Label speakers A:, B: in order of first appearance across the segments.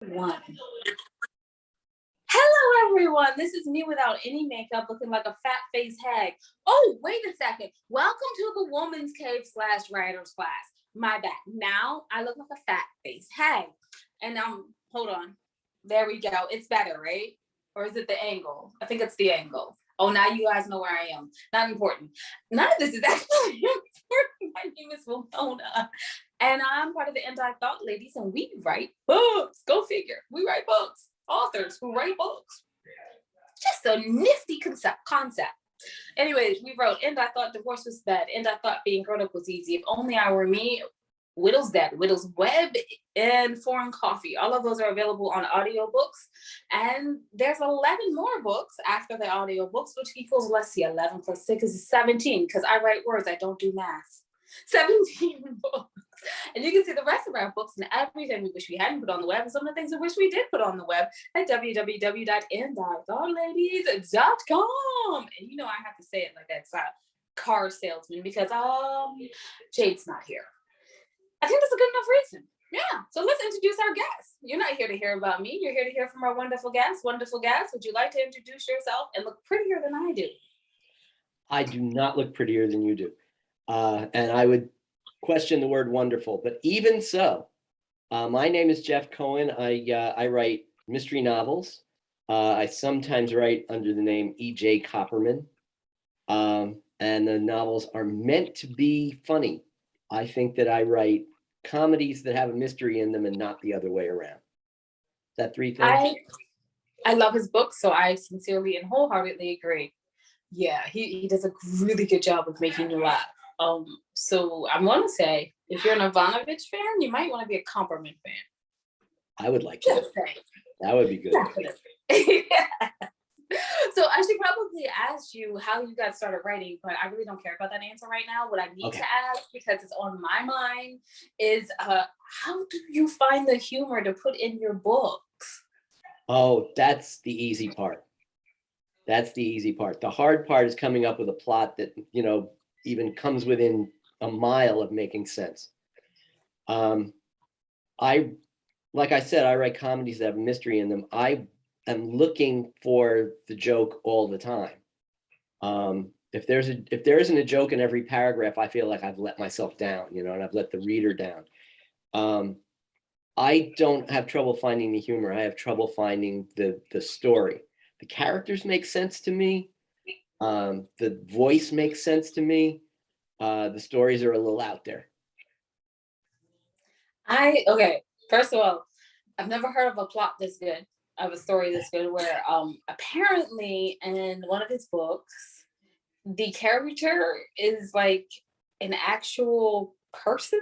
A: One. Hello, everyone. This is me without any makeup, looking like a fat-faced hag. Oh, wait a second. Welcome to the Woman's Cave / Writer's Class. My bad. Now I look like a fat-faced hag. And hold on. There we go. It's better, right? Or is it the angle? I think it's the angle. Oh, now you guys know where I am. Not important. None of this is actually important. My name is Winona. And I'm part of the Anti-Thought Ladies, and we write books. Go figure. We write books. Authors who write books. Just a nifty concept. Anyways, we wrote And I Thought Divorce Was Bad. And I Thought Being Grown Up Was Easy. If Only I Were Me. Widow's Dead, Widow's Web, and Foreign Coffee. All of those are available on audiobooks. And there's 11 more books after the audiobooks, which equals, let's see, 11 plus 6 is 17, because I write words, I don't do math. 17 books. And you can see the rest of our books and everything we wish we hadn't put on the web and some of the things we wish we did put on the web at www.andithoughtLadies.com. And you know I have to say it like that car salesman because Jade's not here. I think that's a good enough reason. Yeah. So let's introduce our guest. You're not here to hear about me. You're here to hear from our wonderful guest. Wonderful guest. Would you like to introduce yourself and look prettier than I do?
B: I do not look prettier than you do. And I would question the word wonderful, but even so, my name is Jeff Cohen. I write mystery novels. I sometimes write under the name E.J. Copperman. And the novels are meant to be funny. I think that I write comedies that have a mystery in them and not the other way around. Is that three things?
A: I love his books, so I sincerely and wholeheartedly agree. Yeah, he does a really good job of making you laugh. So I'm going to say, if you're an Ivanovich fan, you might want to be a Copperman fan.
B: I would like that. That would be good.
A: Yeah. So I should probably ask you how you got started writing, but I really don't care about that answer right now. What I need to ask, because it's on my mind, is how do you find the humor to put in your books?
B: Oh, that's the easy part. The hard part is coming up with a plot that, even comes within a mile of making sense. Like I said, I write comedies that have mystery in them. I am looking for the joke all the time. If there isn't a joke in every paragraph, I feel like I've let myself down, and I've let the reader down. I don't have trouble finding the humor. I have trouble finding the story. The characters make sense to me. The voice makes sense to me. The stories are a little out there.
A: First of all, I've never heard of a plot this good, of a story this good, where apparently in one of his books, the character is like an actual person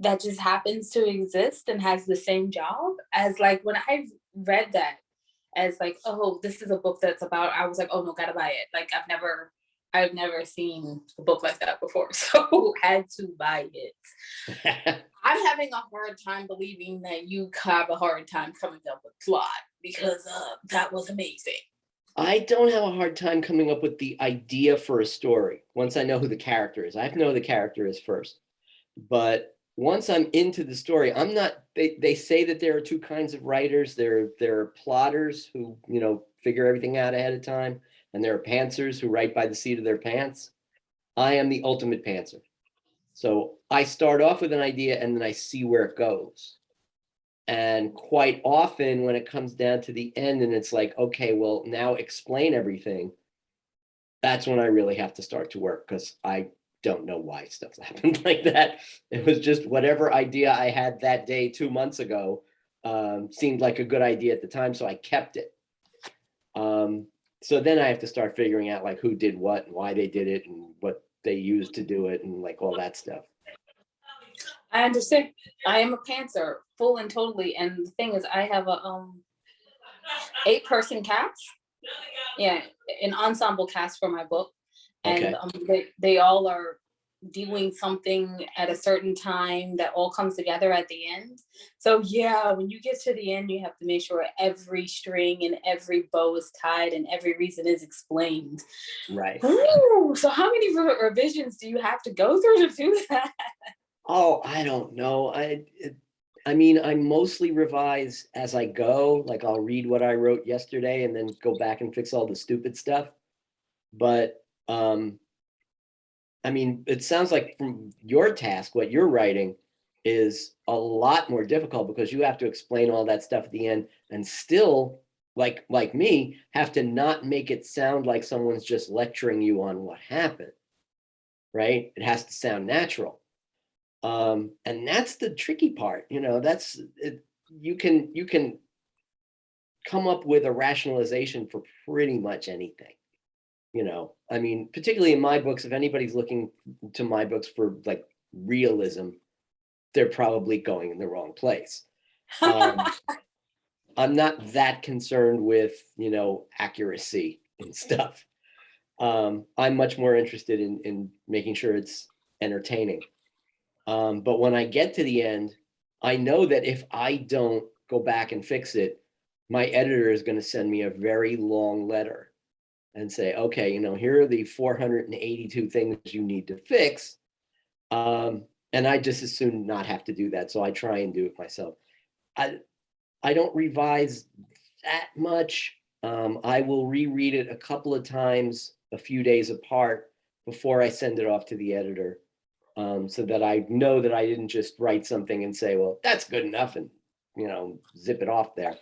A: that just happens to exist and has the same job as, like, when I read that as like, oh, this is a book that's about, I was like, oh no, gotta buy it. Like I've never seen a book like that before, so had to buy it. I'm having a hard time believing that you have a hard time coming up with plot, because that was amazing.
B: I don't have a hard time coming up with the idea for a story once I know who the character is. I have to know who the character is first. But once I'm into the story, I'm not, they say that there are two kinds of writers. There are plotters who, figure everything out ahead of time. And there are pantsers who write by the seat of their pants. I am the ultimate pantser. So I start off with an idea and then I see where it goes. And quite often when it comes down to the end and it's like, okay, well, now explain everything. That's when I really have to start to work, because I don't know why stuff happened like that. It was just whatever idea I had that day 2 months ago seemed like a good idea at the time. So I kept it. So then I have to start figuring out like who did what and why they did it and what they used to do it and like all that stuff.
A: I understand. I am a pantser, full and totally. And the thing is, I have a 8-person cast. Yeah, an ensemble cast for my book. And they all are doing something at a certain time that all comes together at the end. So yeah, when you get to the end, you have to make sure every string and every bow is tied and every reason is explained.
B: Right.
A: Ooh, so how many revisions do you have to go through to do that?
B: Oh, I don't know. I mean, I mostly revise as I go. Like I'll read what I wrote yesterday and then go back and fix all the stupid stuff. But I mean, it sounds like from your task, what you're writing is a lot more difficult because you have to explain all that stuff at the end and still, like me, have to not make it sound like someone's just lecturing you on what happened, right? It has to sound natural. And that's the tricky part, that's it. You can come up with a rationalization for pretty much anything. I mean, particularly in my books, if anybody's looking to my books for like realism, they're probably going in the wrong place. I'm not that concerned with, accuracy and stuff. I'm much more interested in making sure it's entertaining. But when I get to the end, I know that if I don't go back and fix it, my editor is going to send me a very long letter and say, okay, here are the 482 things you need to fix. And I just as soon not have to do that. So I try and do it myself. I don't revise that much. I will reread it a couple of times, a few days apart before I send it off to the editor. So that I know that I didn't just write something and say, well, that's good enough and, zip it off there.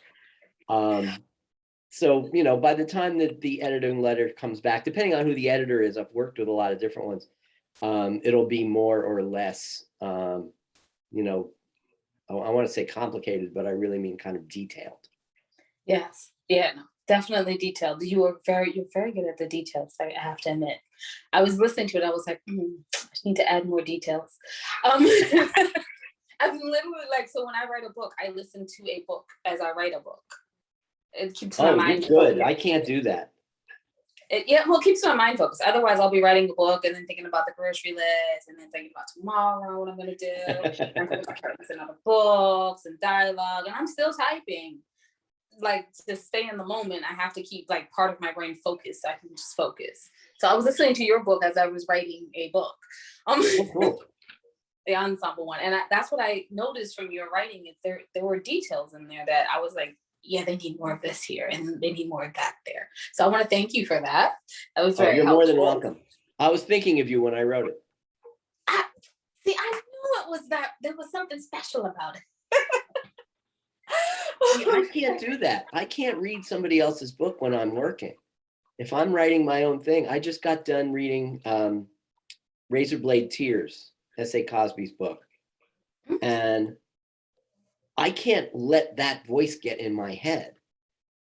B: So, by the time that the editing letter comes back, depending on who the editor is, I've worked with a lot of different ones. It'll be more or less, I want to say complicated, but I really mean kind of detailed.
A: Yes. Yeah, no, definitely detailed. You're very good at the details, I have to admit. I was listening to it, I was like, I need to add more details. I'm literally like, so when I write a book, I listen to a book as I write a book. It keeps my mind
B: good.
A: focused.
B: I can't do that.
A: It keeps my mind focused. Otherwise, I'll be writing the book and then thinking about the grocery list and then thinking about tomorrow, what I'm going to do. I'm thinking about books and dialogue, and I'm still typing. Like, to stay in the moment, I have to keep like part of my brain focused so I can just focus. So I was listening to your book as I was writing a book.
B: Cool.
A: The ensemble one. And that's what I noticed from your writing. Is there were details in there that I was like, yeah, they need more of this here and they need more of that there. So I want to thank you for that. That was very helpful.
B: More than welcome. I was thinking of you when I wrote it.
A: I knew it was that there was something special about it.
B: See, I can't do that. I can't read somebody else's book when I'm working. If I'm writing my own thing, I just got done reading Razorblade Tears, S.A. Cosby's book. And I can't let that voice get in my head,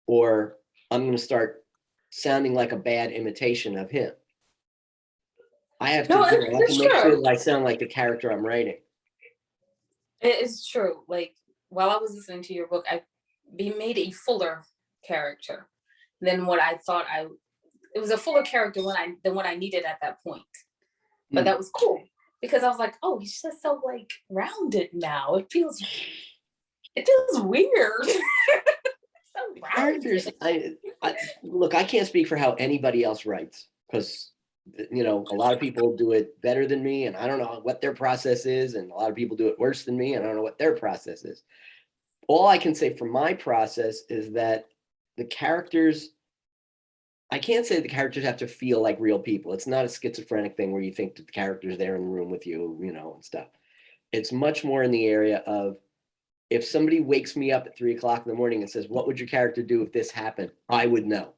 B: or I'm going to start sounding like a bad imitation of him. I have to, I have to make sure that I sound like the character I'm writing.
A: It is true. Like, while I was listening to your book, we made a fuller character than what I thought it was a fuller character than what I needed at that point. But that was cool because I was like, oh, he's just so like rounded now. It feels weird. So
B: Characters, look, I can't speak for how anybody else writes because, a lot of people do it better than me and I don't know what their process is. And a lot of people do it worse than me and I don't know what their process is. All I can say for my process is that the characters, I can't say the characters have to feel like real people. It's not a schizophrenic thing where you think that the character's there in the room with you, and stuff. It's much more in the area of, if somebody wakes me up at 3:00 in the morning and says, what would your character do if this happened? I would know.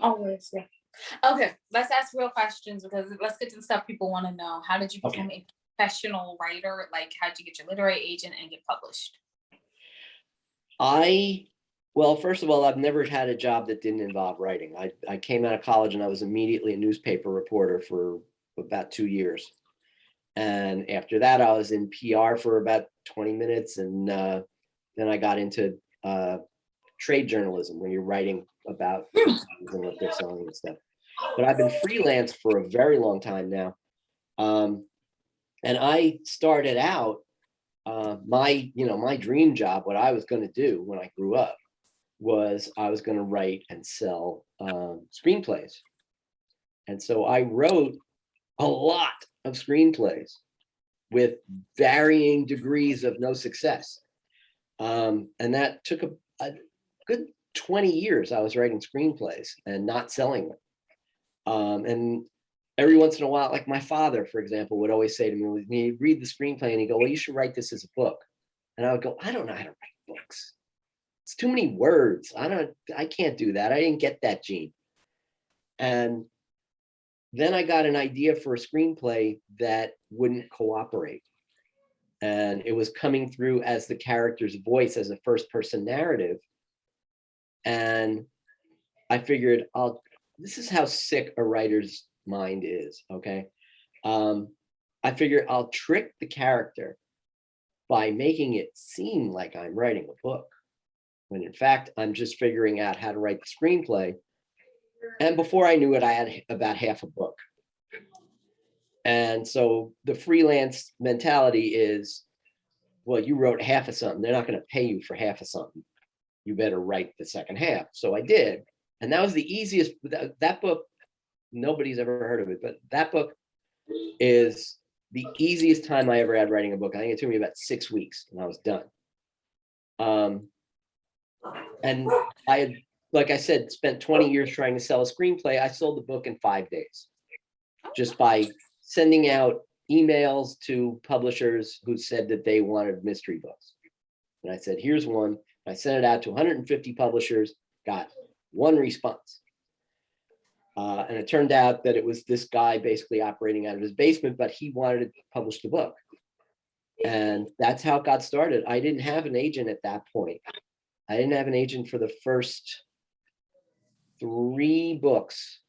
A: Always, yeah. Okay, let's ask real questions because let's get to the stuff people want to know. How did you become a professional writer? Like, how did you get your literary agent and get published?
B: Well, first of all, I've never had a job that didn't involve writing. I came out of college and I was immediately a newspaper reporter for about 2 years. And after that, I was in PR for about 20 minutes. And then I got into trade journalism, where you're writing about and what they're selling and stuff. But I've been freelance for a very long time now. And I started out, my dream job, what I was going to do when I grew up, was I was going to write and sell screenplays. And so I wrote a lot of screenplays with varying degrees of no success. And that took a good 20 years. I was writing screenplays and not selling them. And every once in a while, like my father, for example, would always say to me, when he'd read the screenplay and he'd go, well, you should write this as a book. And I would go, I don't know how to write books. It's too many words. I can't do that. I didn't get that gene. And then I got an idea for a screenplay that wouldn't cooperate. And it was coming through as the character's voice, as a first person narrative. And I figured, this is how sick a writer's mind is, okay? I figured I'll trick the character by making it seem like I'm writing a book, when in fact, I'm just figuring out how to write the screenplay. And before I knew it, I had about half a book. And so the freelance mentality is, well, you wrote half of something. They're not going to pay you for half of something. You better write the second half. So I did. And that was the easiest. That book, nobody's ever heard of it, but that book is the easiest time I ever had writing a book. I think it took me about 6 weeks and I was done. And I had, like I said, spent 20 years trying to sell a screenplay. I sold the book in 5 days, just by sending out emails to publishers who said that they wanted mystery books. And I said, here's one. I sent it out to 150 publishers, got 1 response. And it turned out that it was this guy basically operating out of his basement, but he wanted to publish the book. And that's how it got started. I didn't have an agent at that point. I didn't have an agent for the first 3 books.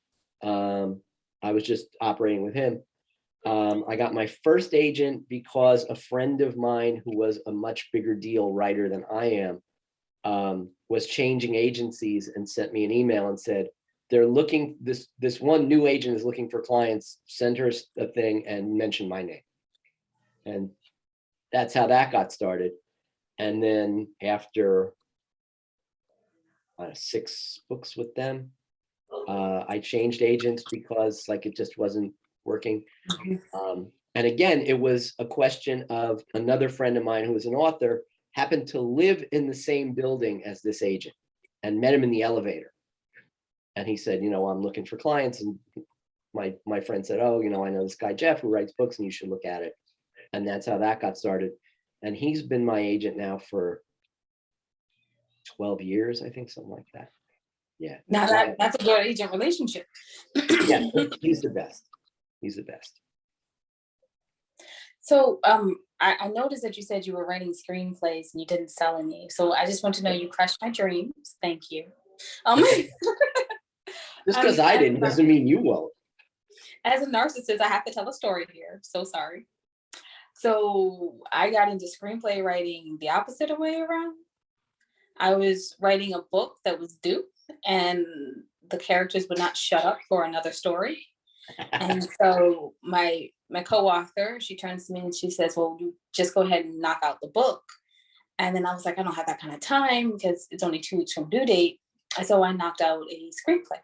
B: I was just operating with him. I got my first agent because a friend of mine who was a much bigger deal writer than I am was changing agencies and sent me an email and said, they're looking, this one new agent is looking for clients, send her a thing and mention my name. And that's how that got started. And then after 6 books with them, I changed agents because like it just wasn't working. And again, it was a question of another friend of mine who was an author happened to live in the same building as this agent and met him in the elevator. And he said, I'm looking for clients. And my friend said, oh, I know this guy, Jeff, who writes books and you should look at it. And that's how that got started. And he's been my agent now for 12 years, I think, something like that. Yeah.
A: Now that's a good agent relationship.
B: Yeah, he's the best. He's the best.
A: So I noticed that you said you were writing screenplays and you didn't sell any. So I just want to know you crushed my dreams. Thank you.
B: Just because I didn't doesn't mean you won't.
A: As a narcissist, I have to tell a story here. So sorry. So I got into screenplay writing the opposite of way around. I was writing a book that was due and the characters would not shut up for another story. And so my co-author, she turns to me and she says, well, you just go ahead and knock out the book. And then I was like, I don't have that kind of time because it's only 2 weeks from due date. And so I knocked out a screenplay,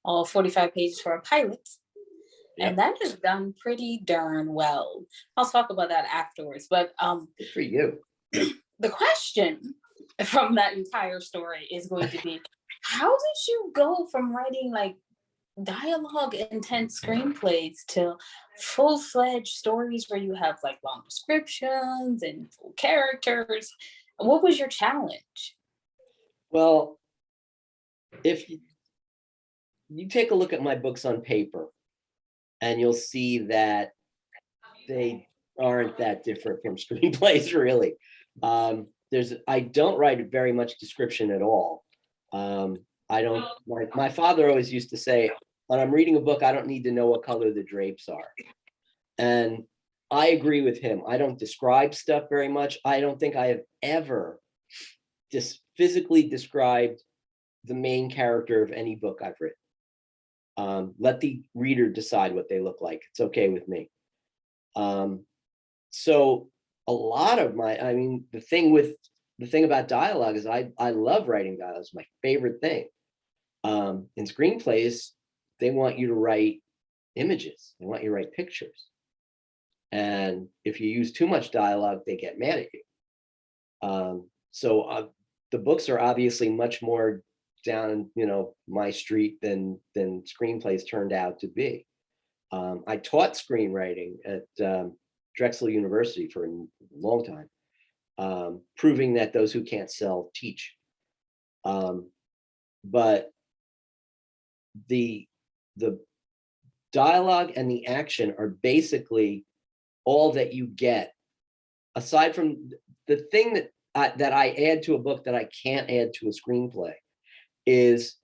A: all 45 pages for a pilot. Yep. And that is done pretty darn well. I'll talk about that afterwards. But
B: good for you.
A: The question from that entire story is going to be, how did you go from writing like dialogue intense screenplays to full-fledged stories where you have like long descriptions and full characters? What was your challenge?
B: Well, if you take a look at my books on paper and you'll see that they aren't that different from screenplays, really. I don't write very much description at all. My father always used to say, when I'm reading a book, I don't need to know what color the drapes are. And I agree with him. I don't describe stuff very much. I don't think I have ever just physically described the main character of any book I've written. Let the reader decide what they look like. It's okay with me. So a lot of the thing about dialogue is I love writing dialogue. It's my favorite thing. In screenplays, they want you to write images. They want you to write pictures. And if you use too much dialogue, they get mad at you. So the books are obviously much more down, my street than screenplays turned out to be. I taught screenwriting at Drexel University for a long time, proving that those who can't sell teach. But the dialogue and the action are basically all that you get, aside from the thing that I add to a book that I can't add to a screenplay, is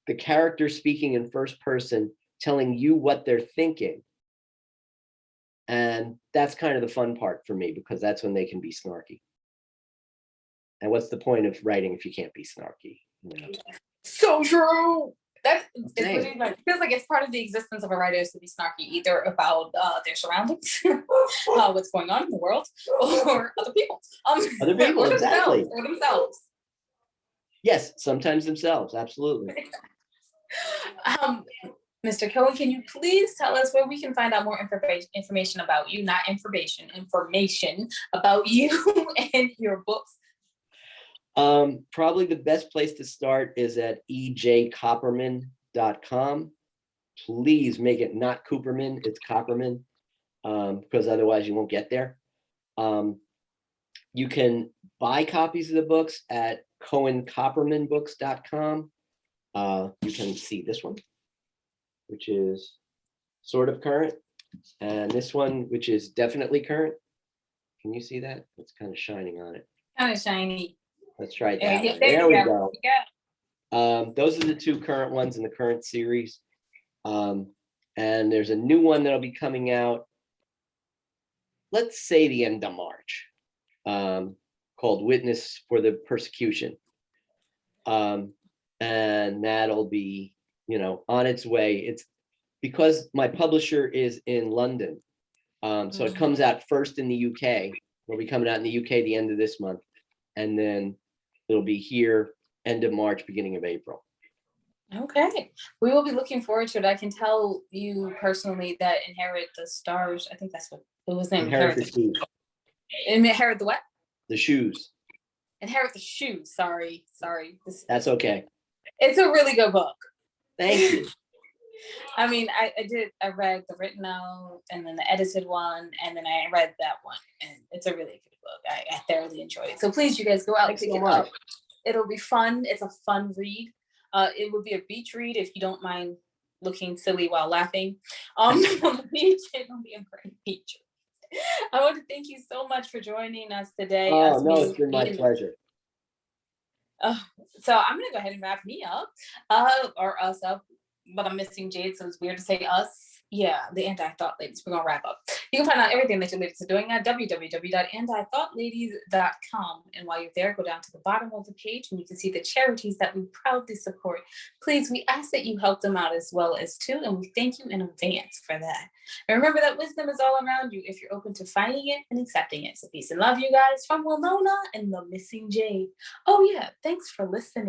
B: the character speaking in first person, telling you what they're thinking. And that's kind of the fun part for me, because that's when they can be snarky. And what's the point of writing if you can't be snarky?
A: So true. That is literally feels like it's part of the existence of a writer is to be snarky, either about their surroundings, what's going on in the world, or other people.
B: Other people,
A: or
B: exactly.
A: Themselves.
B: Yes, sometimes themselves, absolutely.
A: Mr. Cohen, can you please tell us where we can find out more information about you, not information about you and your books?
B: Probably the best place to start is at ejcopperman.com. Please make it not Cooperman, it's Copperman, because otherwise you won't get there. You can buy copies of the books at cohencoppermanbooks.com. You can see this one, which is sort of current, and this one, which is definitely current. Can you see that? It's kind of shining on it.
A: Kind of shiny.
B: Let's try that one. There we go.
A: Yeah.
B: Those are the two current ones in the current series. And there's a new one that'll be coming out, let's say the end of March, called Witness for the Persecution. And that'll be, on its way. It's because my publisher is in London. So it comes out first in the UK. It'll be coming out in the UK the end of this month. And then it'll be here end of March, beginning of April.
A: Okay. We will be looking forward to it. I can tell you personally that Inherit the Stars, I think that's what it was named.
B: Inherit the Shoes.
A: Inherit the what?
B: The Shoes.
A: Inherit the Shoes. Sorry.
B: That's okay.
A: It's a really good book.
B: Thank you.
A: I mean, I read the written out and then the edited one, and then I read that one, and it's a really good book. I thoroughly enjoyed it. So please, you guys go out and pick it up. It'll be fun. It's a fun read. It would be a beach read if you don't mind looking silly while laughing. On the beach, it'll be a great beach read. I want to thank you so much for joining us today.
B: Oh, no, it's been my pleasure.
A: So I'm going to go ahead and wrap me up, or us up. But I'm missing Jade, so it's weird to say us. Yeah, the Anti-Thought Ladies. We're going to wrap up. You can find out everything that your ladies are doing at www.antithoughladies.com. And while you're there, go down to the bottom of the page and you can see the charities that we proudly support. Please, we ask that you help them out as well as too, and we thank you in advance for that. And remember that wisdom is all around you if you're open to finding it and accepting it. So peace and love, you guys, from Winona and the Missing Jade. Oh yeah, thanks for listening.